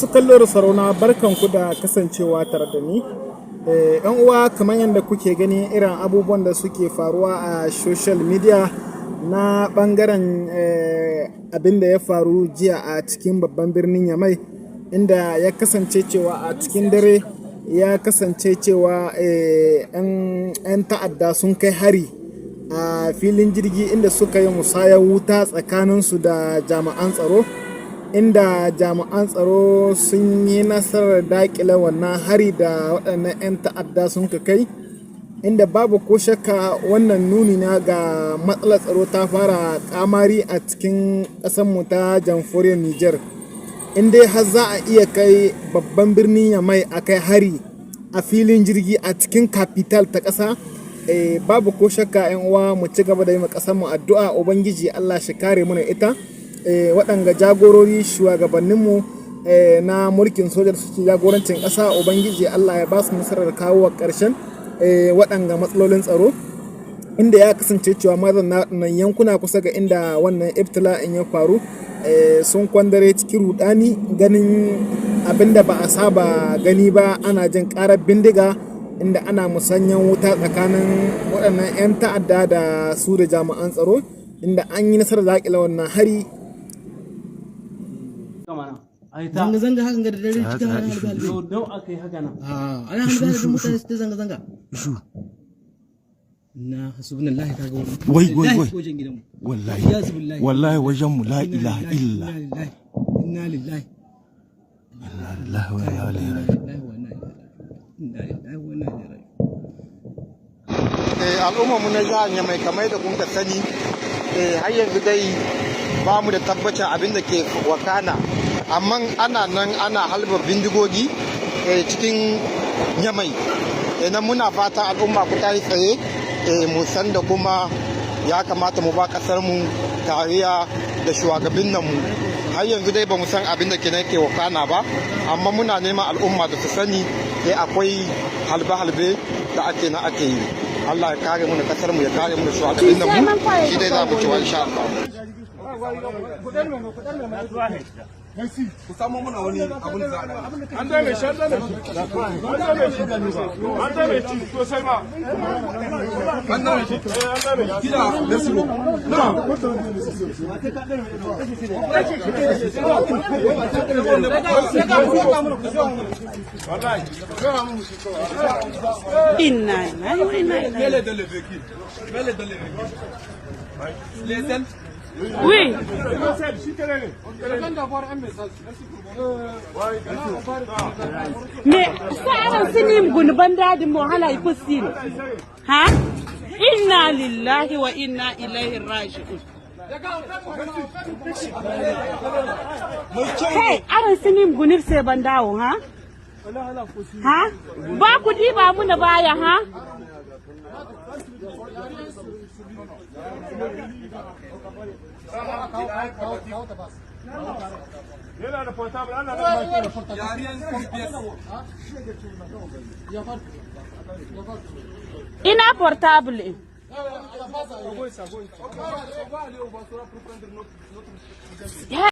Masu kallo da sarauna barkanku da kasancewa tare da ni. Yan uwa, kamar yadda kuke gani irin abubuwan da suke faruwa a social media na bangaren abin da ya faru jiya a cikin babban birnin Yamai, inda ya kasance cewa a cikin dare ya kasance cewa 'yan ta'adda sun kai hari a filin jirgi inda suka yi musayar wuta tsakaninsu da jami'an tsaro, inda jami'an tsaro sun yi nasarar daƙile wannan hari da waɗannan 'yan ta'adda sun kai, inda babu ko shakka wannan nuni na ga matsalar tsaro ta fara kamari a cikin ƙasarmu ta jamhuriyar Nijar, inda har za a iya kai babban birnin Yamai a kai hari a filin jirgi a cikin capital ta ƙasa. Babu ko shakka 'yan uwa, mu ci gaba da yi ma ƙasarmu addu'a, ubangiji Allah shi kare mana ita. Waɗanga jagorori shugabanninmu na mulkin soja da suke jagorancin ƙasa, ubangiji Allah ya ba su nasarar kawo ƙarshen waɗanga matsalolin tsaro, inda ya kasance cewa mazan yankuna kusa ga inda wannan ibtila'in ya faru sun kwandare cikin rudani, ganin abinda ba a saba gani ba. Ana jin ƙarar bindiga, inda ana musanyen wuta tsakanin waɗannan 'yan ta'adda da su da jami'an tsaro, inda an yi nasarar daƙile wannan hari. zanga-zanga hakan ga da dare cikin halbe-halbe don aka yi haka nan ana halbe-halbe mutane su ta zanga-zanga na hasubinallahi ta ga wai wallahi wallahi wajen mu la ilaha illa inna lillahi inna lillahi wa inna ilaihi al'umma mu na jihar Yamai kamar da kun ka sani, har yanzu dai ba mu da tabbacin abin da ke wakana, amma ana nan ana halba bindigogi cikin Yamai. Nan muna fata al'umma ku tashi tsaye, mu san da kuma ya kamata mu ba kasar mu kariya da shugabannin mu. Har yanzu dai ba mu san abin da ke wakana ba, amma muna neman al'umma da su sani akwai halbe-halbe da ake yi. Allah ya kare mu da kasar mu, ya kare mu da shugabannin mu, shi dai za mu ci wa insha Allah. ku samu muna wani abun da an dame shi sosai ma an dame shi kila merci inna oui. Mais ça sinim gun banda di mo hala iposil. Ha? Inna lillahi wa inna ilaihi raji'un. Hey, aran sinim gunir se bandawo, ha? Ha? Ba ku diba mu na baya, ha? Ina portable.